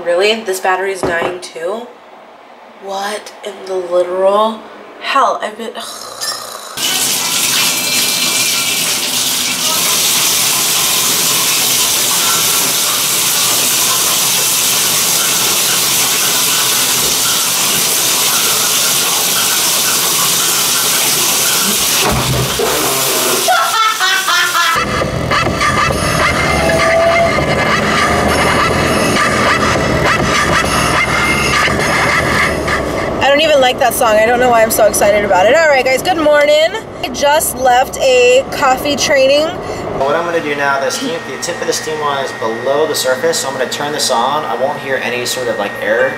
Really? This battery is dying too? What in the literal hell? I've been... I don't even like that song. I don't know why I'm so excited about it. All right, guys, good morning. I just left a coffee training. What I'm going to do now, the tip of the steam wand is below the surface, so I'm going to turn this on. I won't hear any sort of like air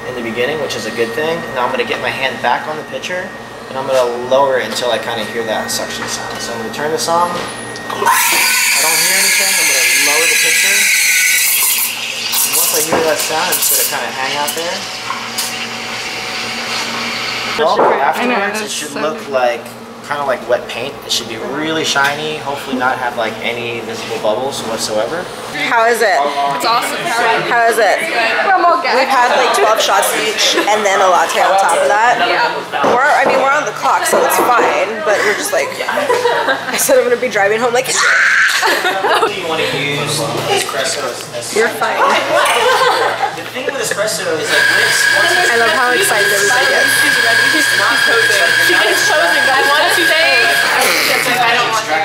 in the beginning, which is a good thing. Now I'm going to get my hand back on the pitcher, and I'm going to lower it until I kind of hear that suction sound. So I'm going to turn this on. I don't hear anything. I'm going to lower the pitcher. And once I hear that sound, I'm just going to kind of hang out there. Well, afterwards, it should look like kind of like wet paint. It should be really shiny. Hopefully, not have like any visible bubbles whatsoever. How is it? It's awesome. How is it? We've had like 12 shots each, and then a latte on top of that. Yeah. We're on the clock, so it's fine. But we're just like, I said I'm gonna be driving home like. Do you want to use espresso? You're fine. The thing with espresso is like once I love how excited everybody gets. She's ready. She's not posing. She is posing. I want to say. I don't want to.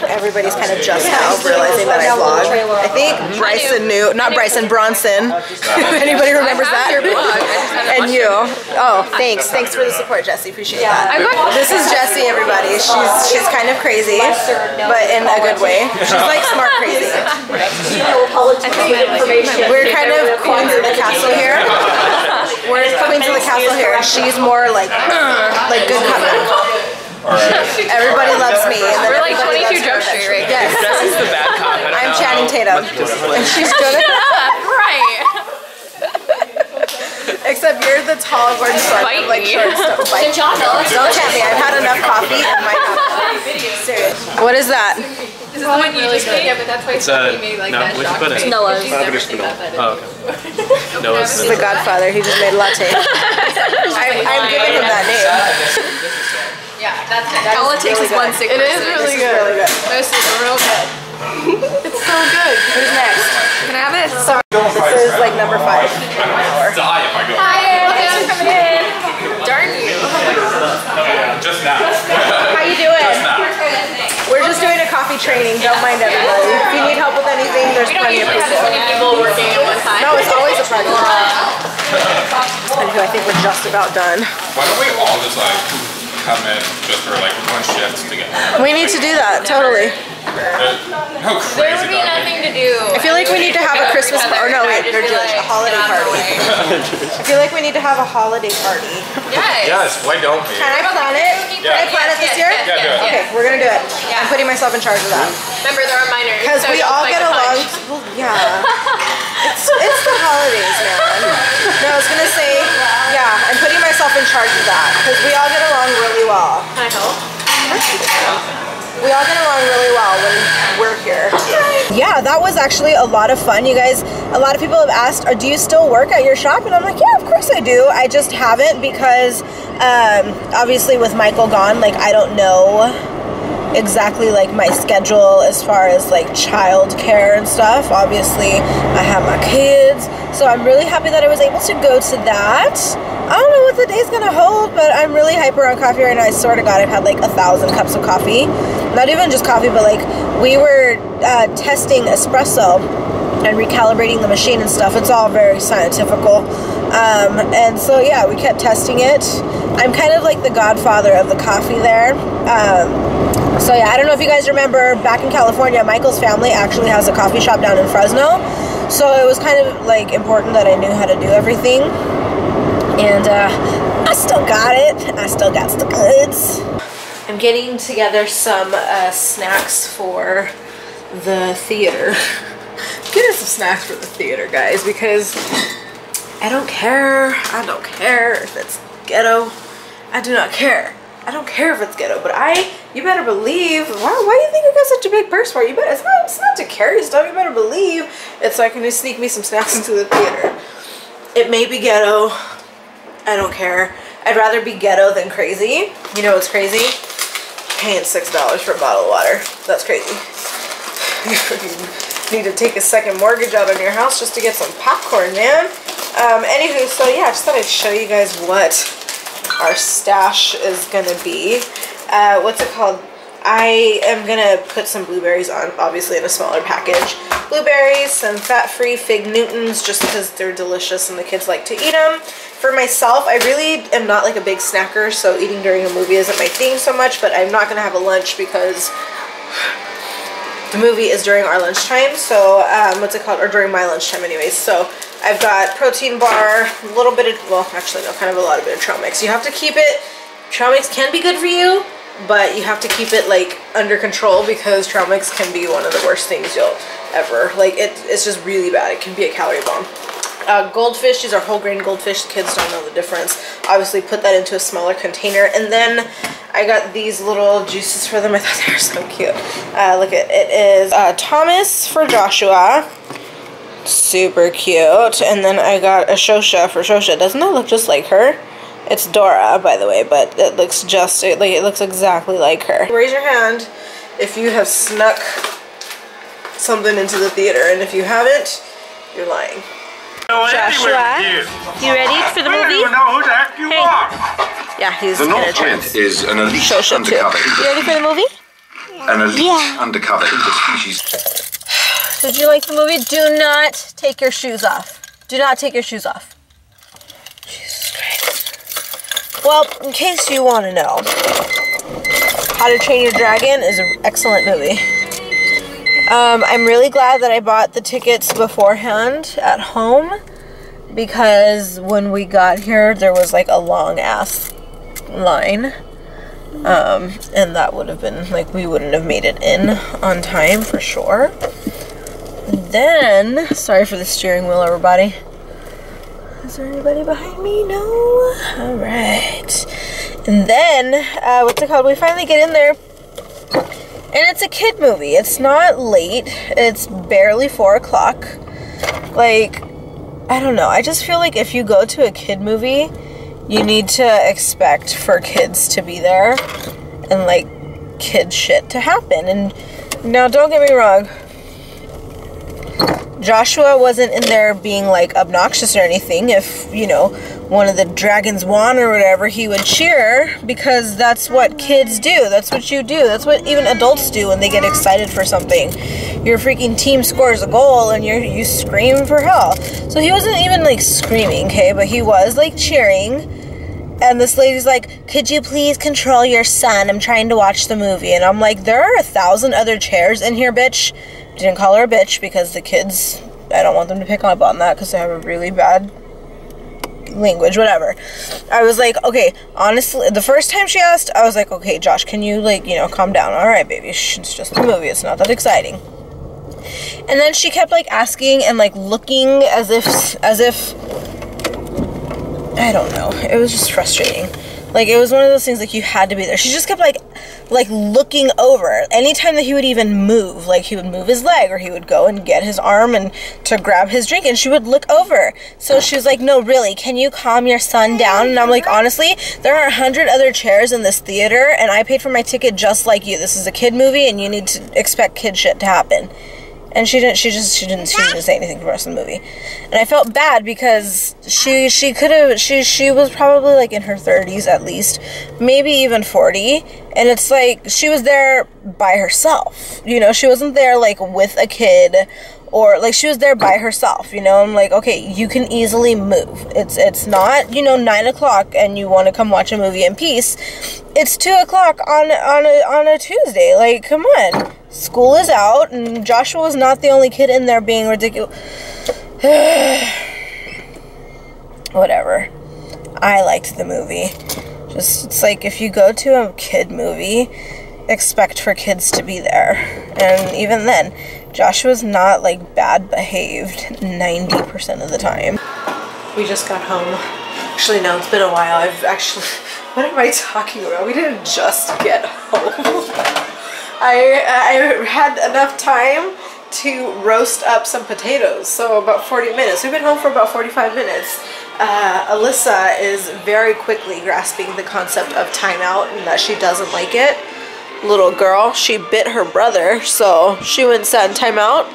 Everybody's kind of just now realizing that I vlog. I think Bryson knew, not Bryson, Bronson. If anybody remembers that. And you. Oh, thanks. Thanks for the support, Jessie. Appreciate that. This is Jessie, everybody. She's kind of crazy, but in a good way. She's like smart crazy. We're kind of queens of the castle here. We're queens of the castle here. She's more like good cousin. Everybody loves me. And We're like 22 Joe Street, right? Yes. Jesse's the bad cop. I'm Channing Tatum. And she's good at Right. except you're the tall Gordon Stark. Like short stuff. Like, don't tempt me. I've had enough coffee and my coffee. Serious. What is that? This is the one you just made. Yeah, but that's why he made like that shock. Noah's. Oh, okay. Noah's. This is the Godfather. He just made a latte. I'm giving him that name. Yeah, that's it. All it takes is one sick person. It is really good. This is real good. It's so good. Who's next? Can I have this? This is like number 5. Die if I go. Hi, I'm coming in. Darn you. Just now. How you doing? We're just doing a coffee training. Don't mind everybody. If you need help with anything, there's plenty of people. We don't usually have this many people working at one time. No, it's always a project. I think we're just about done. Why don't we all just like come in just for like one shift together? We need to do that, totally. No crazy. There would be nothing to do. I feel like we need to have a Christmas party. Or no, wait, they're Jewish. A holiday party. I feel like we need to have a holiday party. Yes. Yes, why don't we? Can I plan it? Can I plan it this year? Yeah, do it. Okay, we're gonna do it. I'm putting myself in charge of that. Remember, there are minors. Because we all get along. Well, yeah. It's the holidays, man. No, I was gonna say, yeah, I'm putting myself in charge of that. Because we all get along really well. Can I help? We all get along really well when we're here. Yeah, that was actually a lot of fun. You guys, a lot of people have asked, do you still work at your shop? And I'm like, yeah, of course I do. I just haven't because obviously with Michael gone, like I don't know exactly like my schedule as far as like child care and stuff. Obviously I have my kids, so I'm really happy that I was able to go to that. I don't know what the day's gonna hold, but I'm really hyper on coffee right now. I swear to God, I've had like 1,000 cups of coffee. Not even just coffee, but like we were testing espresso and recalibrating the machine and stuff. It's all very scientifical. And so yeah, we kept testing it. I'm kind of like the godfather of the coffee there. So yeah, I don't know if you guys remember back in California, Michael's family actually has a coffee shop down in Fresno. So it was kind of like important that I knew how to do everything. And I still got it. I still got the goods. I'm getting together some snacks for the theater. Getting some snacks for the theater, guys, because I don't care. I don't care if it's ghetto. I do not care. I don't care if it's ghetto, but I You better believe. Why do you think I got such a big purse for? You better. It's not to carry stuff. You better believe it's so I can sneak me some snacks into the theater. It may be ghetto. I don't care. I'd rather be ghetto than crazy. You know what's crazy? Paying $6 for a bottle of water. That's crazy. You need to take a second mortgage out on your house just to get some popcorn, man. Anywho, so yeah, I just thought I'd show you guys what our stash is gonna be. What's it called? I am gonna put some blueberries on, obviously in a smaller package. Blueberries, some fat-free Fig Newtons, just because they're delicious and the kids like to eat them. For myself, I really am not like a big snacker, so eating during a movie isn't my thing so much, but I'm not gonna have a lunch because the movie is during our lunchtime, so what's it called, or during my lunchtime anyways. So I've got protein bar, a little bit of, well actually no, kind of a lot of trail mix. You have to keep it, trail mix can be good for you, but you have to keep it like under control because trail mix can be one of the worst things you'll ever, like it's just really bad. It can be a calorie bomb. Goldfish, these are whole grain goldfish. The kids don't know the difference. Obviously put that into a smaller container, and then I got these little juices for them. I thought they were so cute. Look at it is Thomas for Joshua, super cute, and then I got a Xosha for Xosha. Doesn't that look just like her? It's Dora, by the way, but it looks just like it looks exactly like her. Raise your hand if you have snuck something into the theater, and if you haven't, you're lying. Joshua, you ready for the movie? I don't even know who the heck you are. Yeah, he's the North Wind is an elite undercover. You ready for the movie? An elite undercover interspecies. Did you like the movie? Do not take your shoes off. Do not take your shoes off. Jesus Christ. Well, in case you want to know, How to Train Your Dragon is an excellent movie. I'm really glad that I bought the tickets beforehand at home, because when we got here there was like a long ass line, and that would have been like, we wouldn't have made it in on time for sure. Then, sorry for the steering wheel, everybody. Is there anybody behind me? No? Alright. And then, what's it called? We finally get in there. And it's a kid movie. It's not late. It's barely 4 o'clock. Like, I don't know. I just feel like if you go to a kid movie, you need to expect for kids to be there and like kid shit to happen. And now don't get me wrong, Joshua wasn't in there being like obnoxious or anything. If, you know, one of the dragons won or whatever, he would cheer, because that's what kids do. That's what you do. That's what even adults do when they get excited for something. Your freaking team scores a goal and you scream for hell. So he wasn't even like screaming, okay, but he was like cheering. And this lady's like, could you please control your son? I'm trying to watch the movie. And I'm like, there are 1,000 other chairs in here, bitch. Didn't call her a bitch because the kids, I don't want them to pick up on that because they have a really bad language, whatever. I was like, okay, honestly, the first time she asked, I was like, okay, Josh, can you, like, you know, calm down? All right, baby, it's just a movie. It's not that exciting. And then she kept, like, asking and, like, looking as if, I don't know. It was just frustrating. Like, it was one of those things, like, you had to be there. She just kept, like looking over. Anytime that he would even move, like, he would move his leg, or he would go and get his arm and to grab his drink, and she would look over. So she was like, no, really, can you calm your son down? And I'm like, honestly, there are 100 other chairs in this theater, and I paid for my ticket just like you. This is a kid movie, and you need to expect kid shit to happen. And she didn't say anything for the rest of the movie. And I felt bad because she was probably like in her 30s at least, maybe even 40. And it's like, she was there by herself, you know, she wasn't there like with a kid, or like, she was there by herself, you know. I'm like, okay, you can easily move. It's not, you know, 9 o'clock and you want to come watch a movie in peace. It's 2 o'clock on a Tuesday. Like, come on. School is out, and Joshua was not the only kid in there being ridiculous. Whatever. I liked the movie. Just, it's like, if you go to a kid movie, expect for kids to be there. And even then, Joshua's not, like, bad behaved 90% of the time. We just got home Actually, no, it's been a while. I've actually, what am I talking about? We didn't just get home. I had enough time to roast up some potatoes, so about 40 minutes. We've been home for about 45 minutes. Alyssa is very quickly grasping the concept of timeout and that she doesn't like it. Little girl, she bit her brother, so she went and sat in timeout.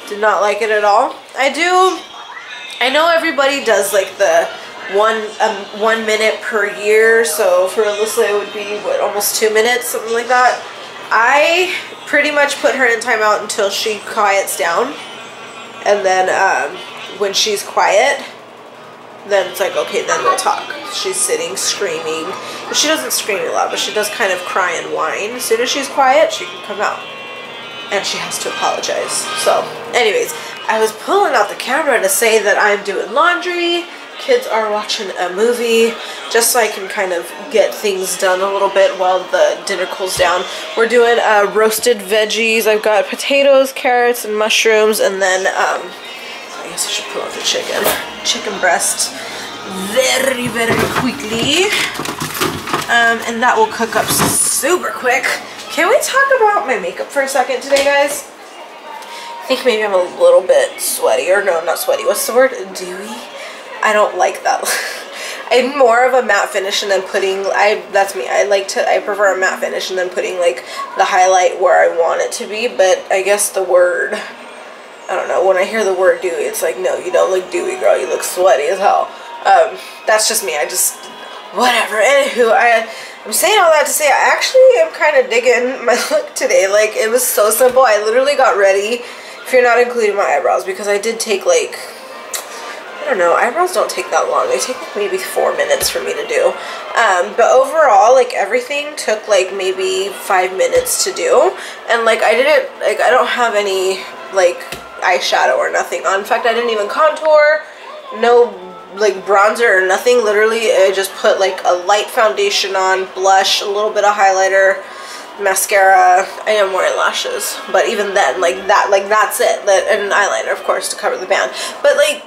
Did not like it at all. I know everybody does like the 1 minute per year, so for Alyssa it would be what, almost 2 minutes, something like that. I pretty much put her in timeout until she quiets down, and then when she's quiet, then it's like, okay, then we'll talk. She's sitting screaming, but she doesn't scream a lot, but she does kind of cry and whine. As soon as she's quiet, she can come out, and she has to apologize. So anyways, I was pulling out the camera to say that I'm doing laundry, kids are watching a movie, just so I can kind of get things done a little bit while the dinner cools down. We're doing roasted veggies. I've got potatoes, carrots, and mushrooms, and then I guess I should pull out the chicken breast very, very quickly, and that will cook up super quick. Can we talk about my makeup for a second today, guys? I think maybe I'm a little bit sweaty, or no, not sweaty. What's the word? Dewy? I don't like that. I'm more of a matte finish and then putting, that's me. I prefer a matte finish and then putting like the highlight where I want it to be, but I guess the word, I don't know, when I hear the word dewy, it's like, no, you don't look dewy, girl, you look sweaty as hell. That's just me. Whatever. Anywho, I'm saying all that to say I actually am kind of digging my look today. Like, it was so simple. I literally got ready, if you're not including my eyebrows, because I did take like, I don't know, eyebrows don't take that long. They take like maybe 4 minutes for me to do. But overall, like, everything took like maybe 5 minutes to do. And like, I don't have any like eyeshadow or nothing on. In fact, I didn't even contour, no like bronzer or nothing. Literally, I just put like a light foundation on, blush, a little bit of highlighter, mascara. I am wearing lashes, but even then, like that's it. And an eyeliner, of course, to cover the band. But like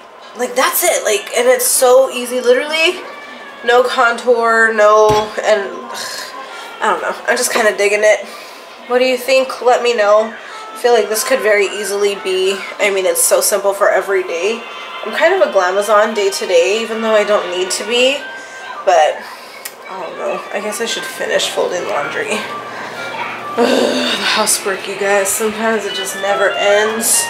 that's it. Like, and it's so easy. Literally, no contour, no, and I don't know. I'm just kind of digging it. What do you think? Let me know. I feel like this could very easily be, I mean, it's so simple for every day. I'm kind of a glamazon day to day, even though I don't need to be, but I don't know. I guess I should finish folding laundry. The housework, you guys, sometimes it just never ends.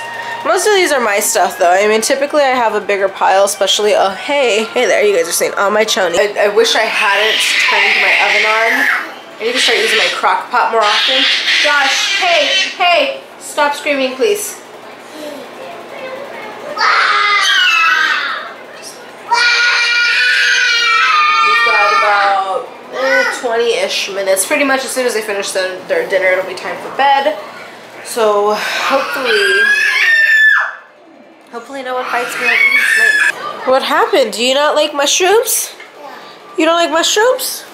Most of these are my stuff, though. I mean, typically I have a bigger pile, especially, oh, hey there, you guys are saying, oh, my choni. I wish I hadn't turned my oven on. I need to start using my crock pot more often. Josh, hey, stop screaming, please. We've got about 20-ish minutes. Pretty much as soon as they finish their dinner, it'll be time for bed. So hopefully no one fights me like this night. What happened? Do you not like mushrooms? You don't like mushrooms?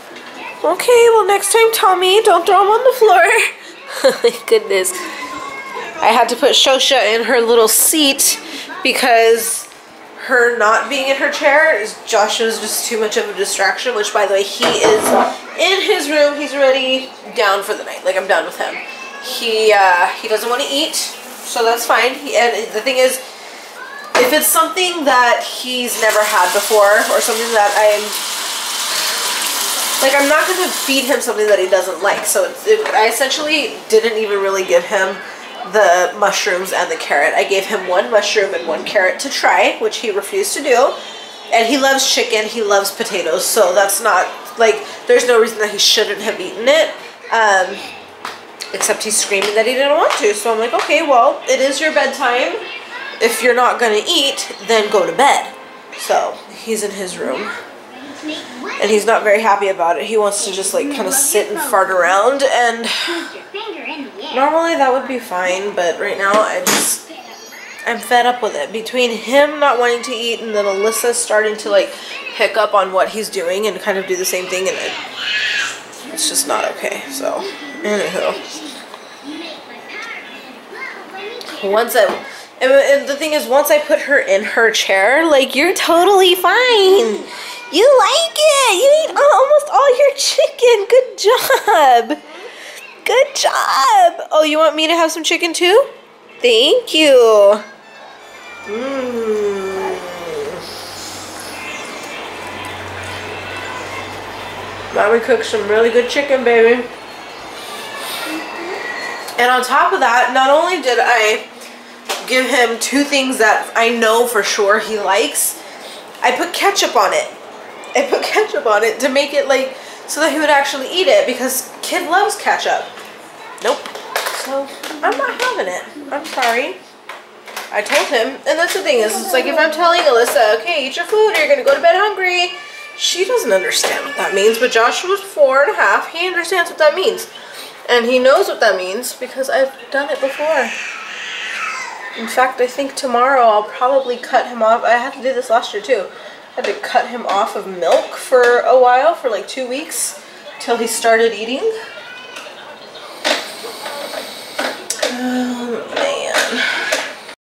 Okay, well, next time tell me. Don't throw them on the floor. Oh my goodness. I had to put Shosha in her little seat because her not being in her chair is Joshua's just too much of a distraction, which, by the way, he is in his room. He's already down for the night. Like, I'm done with him. He doesn't want to eat, so that's fine. And the thing is, if it's something that he's never had before or something that I'm not going to feed him something that he doesn't like. So I essentially didn't even really give him the mushrooms and the carrot. I gave him 1 mushroom and 1 carrot to try, which he refused to do. And he loves chicken, he loves potatoes, so that's not, like, there's no reason that he shouldn't have eaten it. Except he's screaming that he didn't want to. So I'm like, okay, well, it is your bedtime. If you're not gonna eat, then go to bed. So he's in his room. And he's not very happy about it. He wants to just like kind of sit and fart around, and normally that would be fine, but right now I'm fed up with it. Between him not wanting to eat and then Alyssa starting to like pick up on what he's doing and kind of do the same thing, and it's just not okay. So anywho, and the thing is, once I put her in her chair, like, you're totally fine. You like it. You ate almost all your chicken. Good job. Good job. Oh, you want me to have some chicken too? Thank you. Mommy cooked some really good chicken, baby. And on top of that, not only did I give him 2 things that I know for sure he likes, I put ketchup on it. I put ketchup on it to make it like, so that he would actually eat it, because kid loves ketchup. Nope. So I'm not having it. I'm sorry. I told him, and that's the thing is, it's like if I'm telling Alyssa, okay, eat your food or you're gonna go to bed hungry, she doesn't understand what that means. But Joshua's 4.5. He understands what that means. And he knows what that means because I've done it before. In fact, I think tomorrow I'll probably cut him off. I had to do this last year too. I had to cut him off of milk for a while, for like 2 weeks, till he started eating.